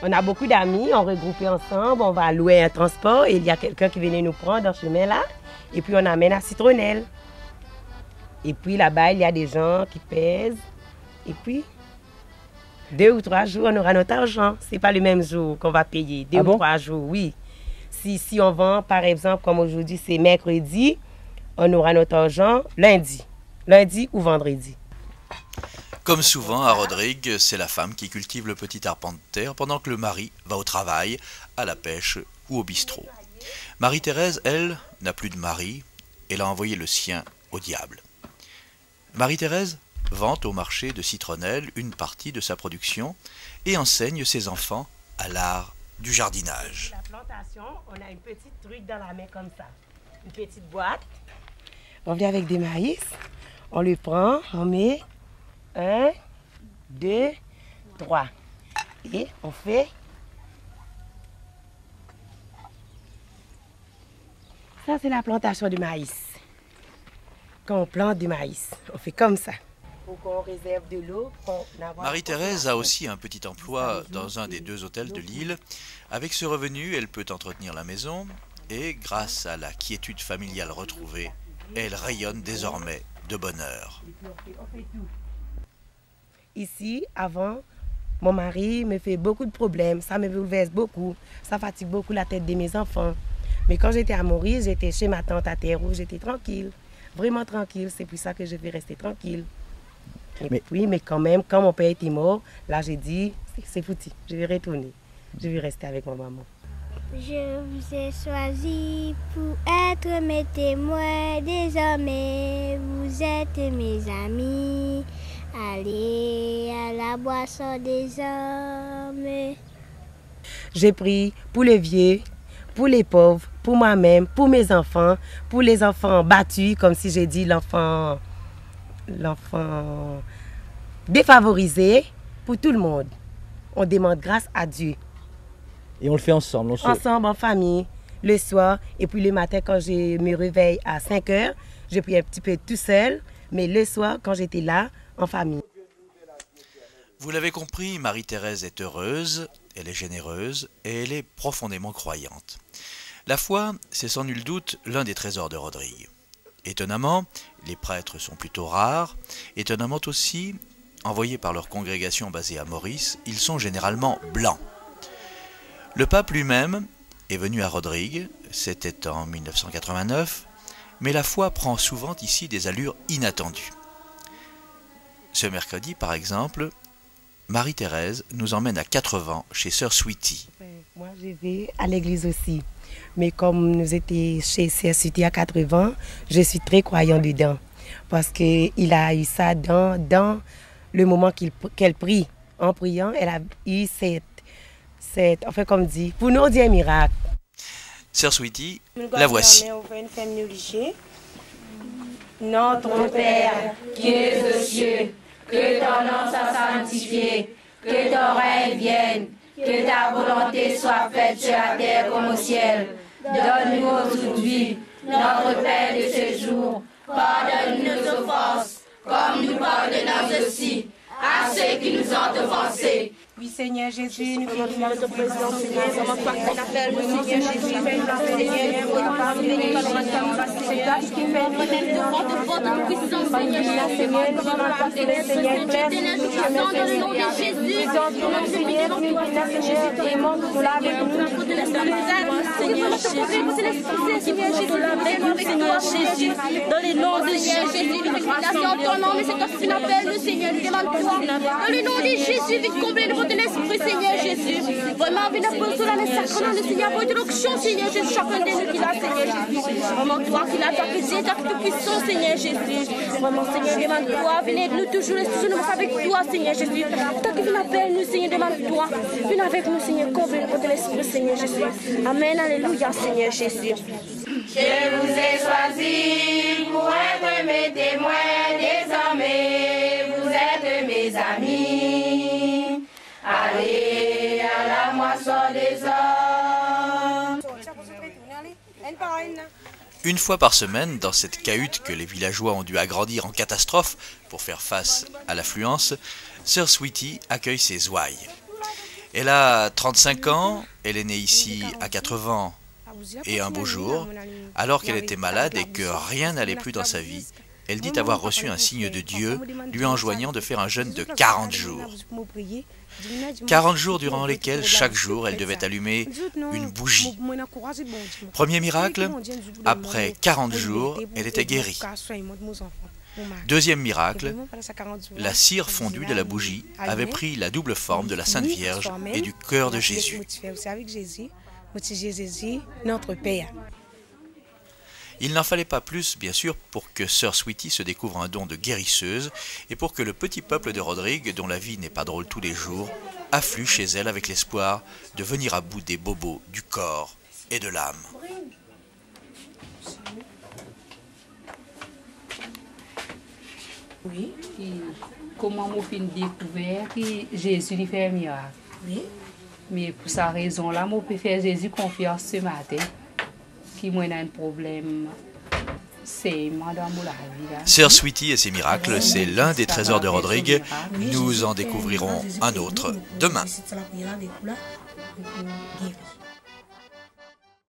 On a beaucoup d'amis, on regroupait ensemble, on va louer un transport et il y a quelqu'un qui venait nous prendre dans ce chemin là. Et puis on amène à Citronnelle. Et puis là-bas, il y a des gens qui pèsent. Et puis, 2 ou 3 jours, on aura notre argent. Ce n'est pas le même jour qu'on va payer. 2 ou 3 jours, oui. Si on vend, par exemple, comme aujourd'hui, c'est mercredi, on aura notre argent lundi. Lundi ou vendredi. Comme souvent à Rodrigue, c'est la femme qui cultive le petit arpent de terre pendant que le mari va au travail, à la pêche ou au bistrot. Marie-Thérèse, elle, n'a plus de mari. Elle a envoyé le sien au diable. Marie-Thérèse vend au marché de Citronnelle une partie de sa production et enseigne ses enfants à l'art du jardinage. La plantation, on a une petite truc dans la main comme ça. Une petite boîte. On vient avec des maïs. On le prend, on met 1, 2, 3. Et on fait... Ça, c'est la plantation du maïs. Quand on plante du maïs, on fait comme ça. Pour qu'on réserve de l'eau. Marie-Thérèse a aussi un petit emploi dans un des 2 hôtels de l'île. Avec ce revenu, elle peut entretenir la maison et, grâce à la quiétude familiale retrouvée, elle rayonne désormais de bonheur. Ici, avant, mon mari me fait beaucoup de problèmes. Ça me bouleverse beaucoup. Ça fatigue beaucoup la tête de mes enfants. Mais quand j'étais à Maurice, j'étais chez ma tante à Terre-Rouge, j'étais tranquille. Vraiment tranquille. C'est pour ça que je vais rester tranquille. Mais quand même, quand mon père était mort, là j'ai dit, c'est foutu. Je vais retourner. Je vais rester avec ma maman. Je vous ai choisi pour être mes témoins. Désormais, vous êtes mes amis. Allez à la boisson des hommes. J'ai pris pour les vieux, pour les pauvres, pour moi-même, pour mes enfants, pour les enfants battus, comme si j'ai dit l'enfant défavorisé, pour tout le monde. On demande grâce à Dieu. Et on le fait ensemble. Ensemble, en famille, le soir. Et puis le matin, quand je me réveille à 5 heures, je prie un petit peu tout seul. Mais le soir, quand j'étais là, en famille. Vous l'avez compris, Marie-Thérèse est heureuse, elle est généreuse et elle est profondément croyante. La foi, c'est sans nul doute l'un des trésors de Rodrigue. Étonnamment, les prêtres sont plutôt rares. Étonnamment aussi, envoyés par leur congrégation basée à Maurice, ils sont généralement blancs. Le pape lui-même est venu à Rodrigue, c'était en 1989, mais la foi prend souvent ici des allures inattendues. Ce mercredi, par exemple, Marie-Thérèse nous emmène à 80 chez Sœur Sweetie. Moi, je vais à l'église aussi. Mais comme nous étions chez Sœur Sweetie à 80, je suis très croyant dedans. Parce qu'il a eu ça dans le moment qu'elle prie. En priant, elle a eu enfin comme dit, pour nous dire un miracle. Sœur Sweetie, la voici. Notre Père, qui es aux cieux, que ton nom soit sanctifié, que ton règne vienne, que ta volonté soit faite sur la terre comme au ciel. Donne-nous aujourd'hui notre pain de ce jour. Pardonne nos offenses, comme nous pardonnons aussi à ceux qui nous ont offensés. Oui, Seigneur Jésus, nous voulons notre président, Seigneur, comment toi qu'on appelle le Seigneur Jésus, Seigneur, dans le nom de Jésus, ton nom, mais c'est toi qui l'appelles, le Seigneur, nous demandons dans le nom de Jésus, vite combler de l'Esprit, Seigneur Jésus. Vraiment, venez pour cela, les sacrements, le Seigneur, pour l'onction, Seigneur Jésus, chacun de nous qui l'a, Seigneur Jésus. Vraiment, toi qui l'as, toi qui es, toi qui es puissant, Seigneur Jésus. Vraiment, Seigneur, demande-toi, venez nous toujours, nous avec toi, Seigneur Jésus. Toi qui nous appelles, nous, Seigneur, demande-toi. Viens avec nous, Seigneur, combler de l'Esprit, Seigneur Jésus. Amen, alléluia, Seigneur Jésus. Je vous ai choisi pour être mes témoins, désormais vous êtes mes amis. Allez à la moisson des hommes. Une fois par semaine, dans cette cahute que les villageois ont dû agrandir en catastrophe pour faire face à l'affluence, Sœur Sweetie accueille ses ouailles. Elle a 35 ans, elle est née ici à 80 ans et un beau jour, alors qu'elle était malade et que rien n'allait plus dans sa vie, elle dit avoir reçu un signe de Dieu lui enjoignant de faire un jeûne de 40 jours. 40 jours durant lesquels chaque jour elle devait allumer une bougie. Premier miracle, après 40 jours, elle était guérie. Deuxième miracle, la cire fondue de la bougie avait pris la double forme de la Sainte Vierge et du cœur de Jésus. Il n'en fallait pas plus, bien sûr, pour que Sœur Sweetie se découvre un don de guérisseuse et pour que le petit peuple de Rodrigue, dont la vie n'est pas drôle tous les jours, afflue chez elle avec l'espoir de venir à bout des bobos du corps et de l'âme. Oui. Comment mon film découvert que Jésus lui fait un miracle. Oui. Mais pour sa raison-là, je peux faire Jésus confiance ce matin. Qui moi a un problème. Sœur Sweetie et ses miracles, c'est l'un des trésors de Rodrigue. Nous en découvrirons un autre demain.